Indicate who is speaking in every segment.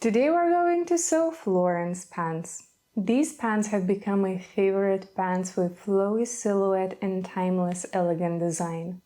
Speaker 1: Today we're going to sew Florence pants. These pants have become my favorite pants with flowy silhouette and timeless elegant design.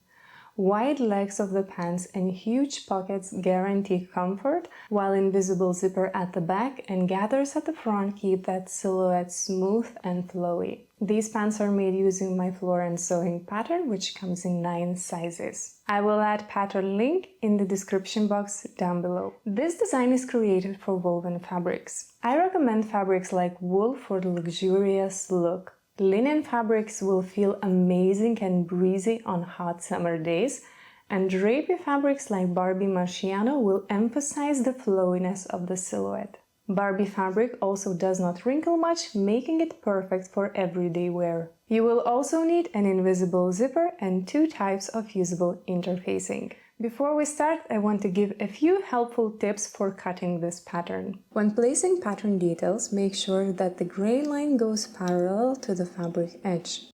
Speaker 1: Wide legs of the pants and huge pockets guarantee comfort, while invisible zipper at the back and gathers at the front keep that silhouette smooth and flowy. These pants are made using my Florence sewing pattern, which comes in 9 sizes. I will add pattern link in the description box down below. This design is created for woven fabrics. I recommend fabrics like wool for the luxurious look. Linen fabrics will feel amazing and breezy on hot summer days, and drapey fabrics like Barbie Marchiano will emphasize the flowiness of the silhouette. Barbie fabric also does not wrinkle much, making it perfect for everyday wear. You will also need an invisible zipper and 2 types of fusible interfacing. Before we start, I want to give a few helpful tips for cutting this pattern. When placing pattern details, make sure that the gray line goes parallel to the fabric edge.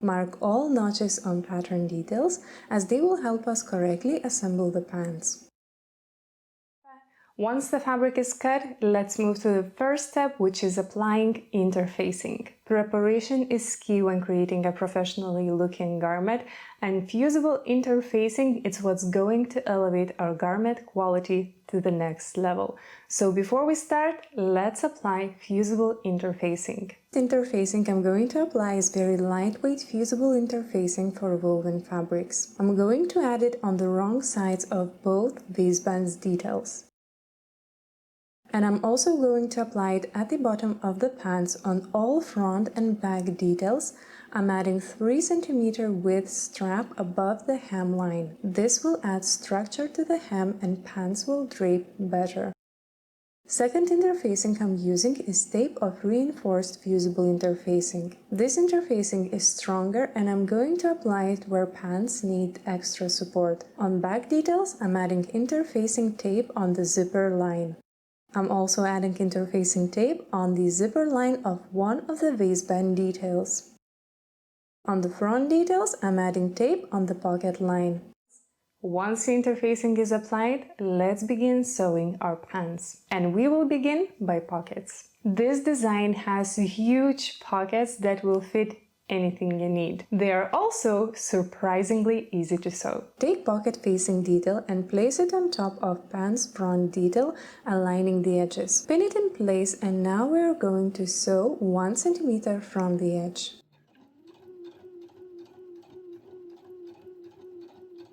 Speaker 1: Mark all notches on pattern details, as they will help us correctly assemble the pants. Once the fabric is cut, let's move to the first step, which is applying interfacing. Preparation is key when creating a professionally looking garment, and fusible interfacing is what's going to elevate our garment quality to the next level. So before we start, let's apply fusible interfacing. The interfacing I'm going to apply is very lightweight fusible interfacing for woven fabrics. I'm going to add it on the wrong sides of both waistbands details. And I'm also going to apply it at the bottom of the pants on all front and back details. I'm adding 3 cm width strap above the hemline. This will add structure to the hem and pants will drape better. Second interfacing I'm using is tape of reinforced fusible interfacing. This interfacing is stronger and I'm going to apply it where pants need extra support. On back details, I'm adding interfacing tape on the zipper line. I'm also adding interfacing tape on the zipper line of one of the waistband details. On the front details, I'm adding tape on the pocket line. Once the interfacing is applied, let's begin sewing our pants. And we will begin by pockets. This design has huge pockets that will fit anything you need. They are also surprisingly easy to sew. Take pocket facing detail and place it on top of pants front detail, aligning the edges. Pin it in place, and now we are going to sew 1 cm from the edge.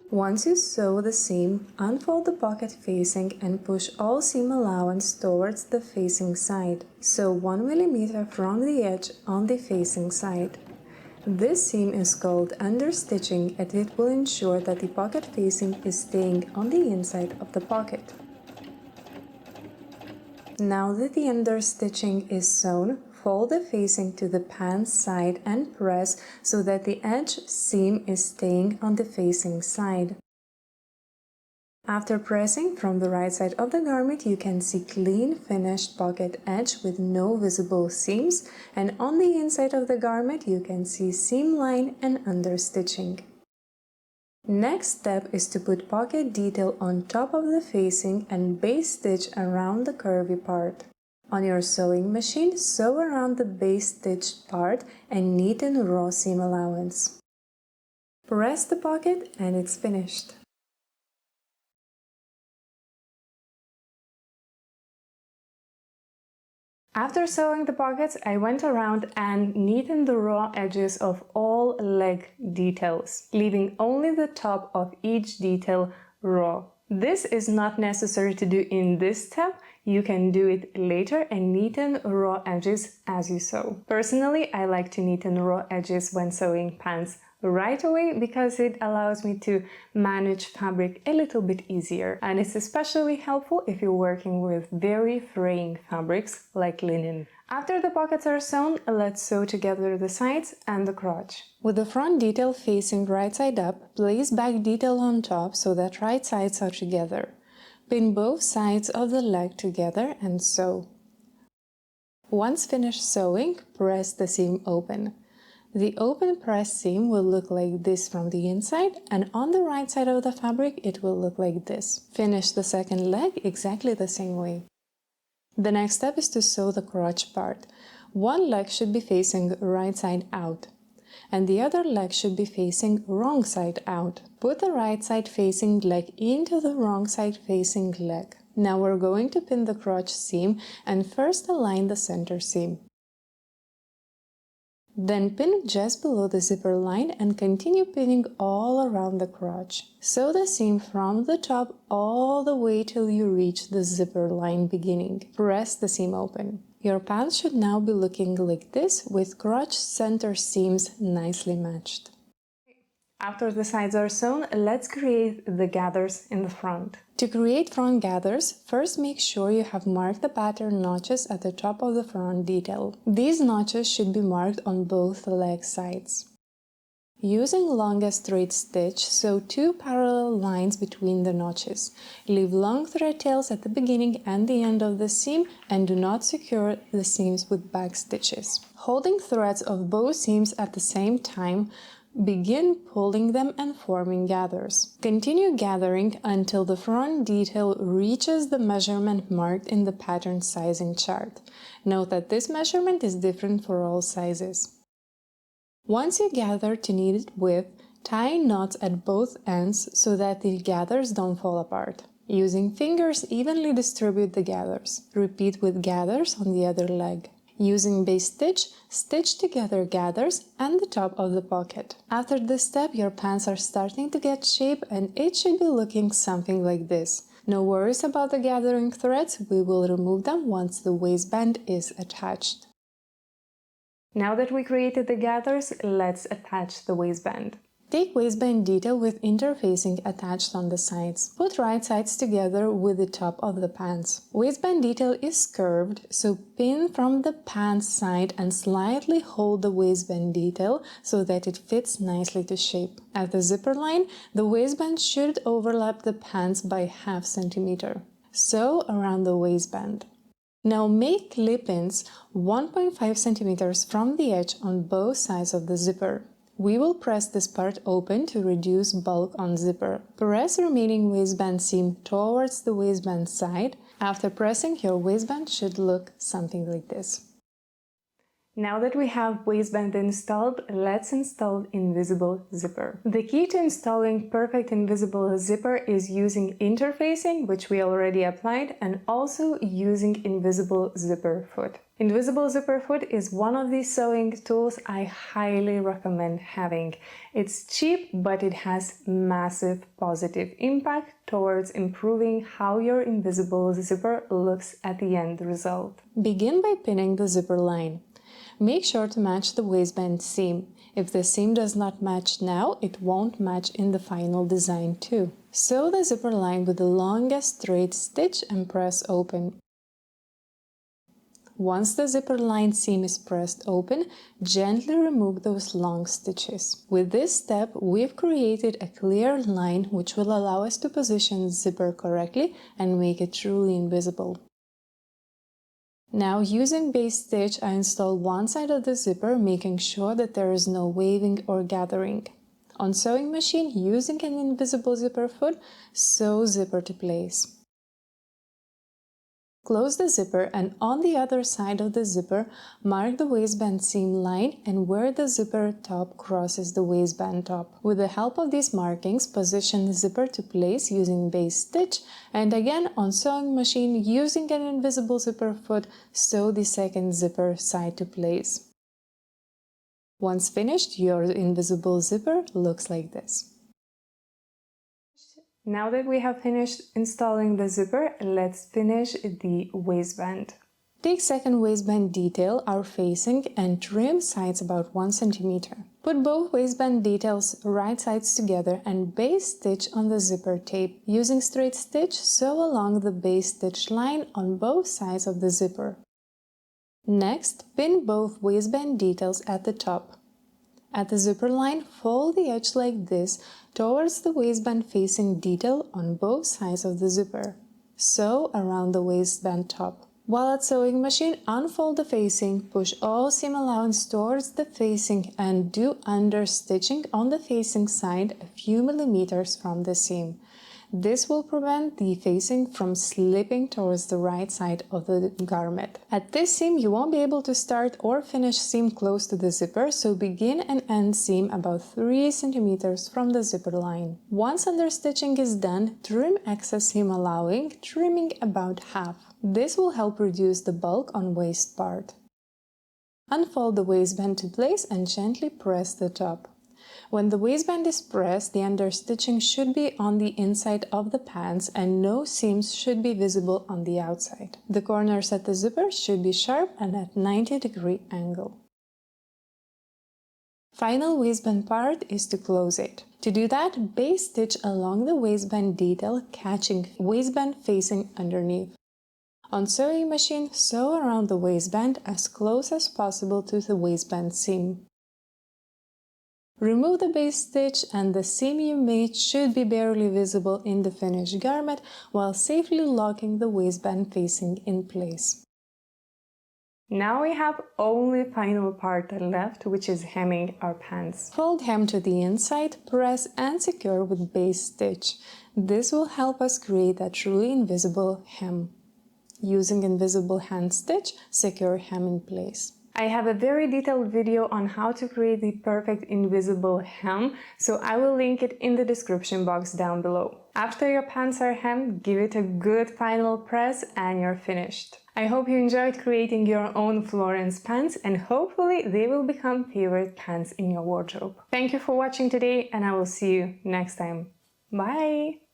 Speaker 1: Once you sew the seam, unfold the pocket facing and push all seam allowance towards the facing side. Sew 1 mm from the edge on the facing side. This seam is called understitching, and it will ensure that the pocket facing is staying on the inside of the pocket. Now that the understitching is sewn, fold the facing to the pants side and press so that the edge seam is staying on the facing side. After pressing from the right side of the garment, you can see clean finished pocket edge with no visible seams, and on the inside of the garment you can see seam line and understitching. Next step is to put pocket detail on top of the facing and base stitch around the curvy part. On your sewing machine, sew around the base stitched part and neaten raw seam allowance. Press the pocket and it's finished. After sewing the pockets, I went around and neatened the raw edges of all leg details, leaving only the top of each detail raw. This is not necessary to do in this step. You can do it later and neaten raw edges as you sew. Personally, I like to neaten raw edges when sewing pants right away because it allows me to manage fabric a little bit easier, and it's especially helpful if you're working with very fraying fabrics like linen. After the pockets are sewn, let's sew together the sides and the crotch. With the front detail facing right side up, place back detail on top so that right sides are together. Pin both sides of the leg together and sew. Once finished sewing, press the seam open. The open press seam will look like this from the inside, and on the right side of the fabric it will look like this. Finish the second leg exactly the same way. The next step is to sew the crotch part. One leg should be facing right side out, and the other leg should be facing wrong side out. Put the right side facing leg into the wrong side facing leg. Now we're going to pin the crotch seam and first align the center seam. Then pin just below the zipper line and continue pinning all around the crotch. Sew the seam from the top all the way till you reach the zipper line beginning. Press the seam open. Your pants should now be looking like this, with crotch center seams nicely matched. After the sides are sewn, let's create the gathers in the front. To create front gathers, first make sure you have marked the pattern notches at the top of the front detail. These notches should be marked on both leg sides. Using longest straight stitch, sew 2 parallel lines between the notches. Leave long thread tails at the beginning and the end of the seam and do not secure the seams with back stitches. Holding threads of both seams at the same time, begin pulling them and forming gathers. Continue gathering until the front detail reaches the measurement marked in the pattern sizing chart. Note that this measurement is different for all sizes. Once you gather to needed width, tie knots at both ends so that the gathers don't fall apart. Using fingers, evenly distribute the gathers. Repeat with gathers on the other leg. Using base stitch, stitch together gathers and the top of the pocket. After this step, your pants are starting to get shape and it should be looking something like this. No worries about the gathering threads, we will remove them once the waistband is attached. Now that we created the gathers, let's attach the waistband. Take waistband detail with interfacing attached on the sides. Put right sides together with the top of the pants. Waistband detail is curved, so pin from the pants side and slightly hold the waistband detail so that it fits nicely to shape. At the zipper line, the waistband should overlap the pants by ½ centimeter. Sew around the waistband. Now make clip-ins 1.5 centimeters from the edge on both sides of the zipper. We will press this part open to reduce bulk on zipper. Press remaining waistband seam towards the waistband side. After pressing, your waistband should look something like this. Now that we have waistband installed, let's install invisible zipper. The key to installing perfect invisible zipper is using interfacing, which we already applied, and also using invisible zipper foot. Invisible zipper foot is one of these sewing tools I highly recommend having. It's cheap, but it has massive positive impact towards improving how your invisible zipper looks at the end result. Begin by pinning the zipper line. Make sure to match the waistband seam. If the seam does not match now, it won't match in the final design too. Sew the zipper line with the longest straight stitch and press open. Once the zipper line seam is pressed open, gently remove those long stitches. With this step, we've created a clear line which will allow us to position the zipper correctly and make it truly invisible. Now, using base stitch, I install one side of the zipper, making sure that there is no waving or gathering. On sewing machine, using an invisible zipper foot, sew zipper to place. Close the zipper and on the other side of the zipper, mark the waistband seam line and where the zipper top crosses the waistband top. With the help of these markings, position the zipper to place using base stitch, and again on sewing machine, using an invisible zipper foot, sew the second zipper side to place. Once finished, your invisible zipper looks like this. Now that we have finished installing the zipper, let's finish the waistband. Take second waistband detail, our facing, and trim sides about 1 centimeter. Put both waistband details right sides together and base stitch on the zipper tape. Using straight stitch, sew along the base stitch line on both sides of the zipper. Next, pin both waistband details at the top. At the zipper line, fold the edge like this towards the waistband facing detail on both sides of the zipper. Sew around the waistband top. While at sewing machine, unfold the facing, push all seam allowance towards the facing and do under stitching on the facing side a few millimeters from the seam. This will prevent the facing from slipping towards the right side of the garment. At this seam, you won't be able to start or finish seam close to the zipper, so begin and end seam about 3 cm from the zipper line. Once understitching is done, trim excess seam allowing, trimming about half. This will help reduce the bulk on waist part. Unfold the waistband to place and gently press the top. When the waistband is pressed, the understitching should be on the inside of the pants and no seams should be visible on the outside. The corners at the zipper should be sharp and at 90-degree angle. Final waistband part is to close it. To do that, base stitch along the waistband detail, catching waistband facing underneath. On sewing machine, sew around the waistband as close as possible to the waistband seam. Remove the base stitch and the seam you made should be barely visible in the finished garment while safely locking the waistband facing in place. Now we have only final part left, which is hemming our pants. Fold hem to the inside, press and secure with base stitch. This will help us create a truly invisible hem. Using invisible hand stitch, secure hem in place. I have a very detailed video on how to create the perfect invisible hem, so I will link it in the description box down below. After your pants are hemmed, give it a good final press and you're finished. I hope you enjoyed creating your own Florence pants and hopefully they will become favorite pants in your wardrobe. Thank you for watching today and I will see you next time. Bye!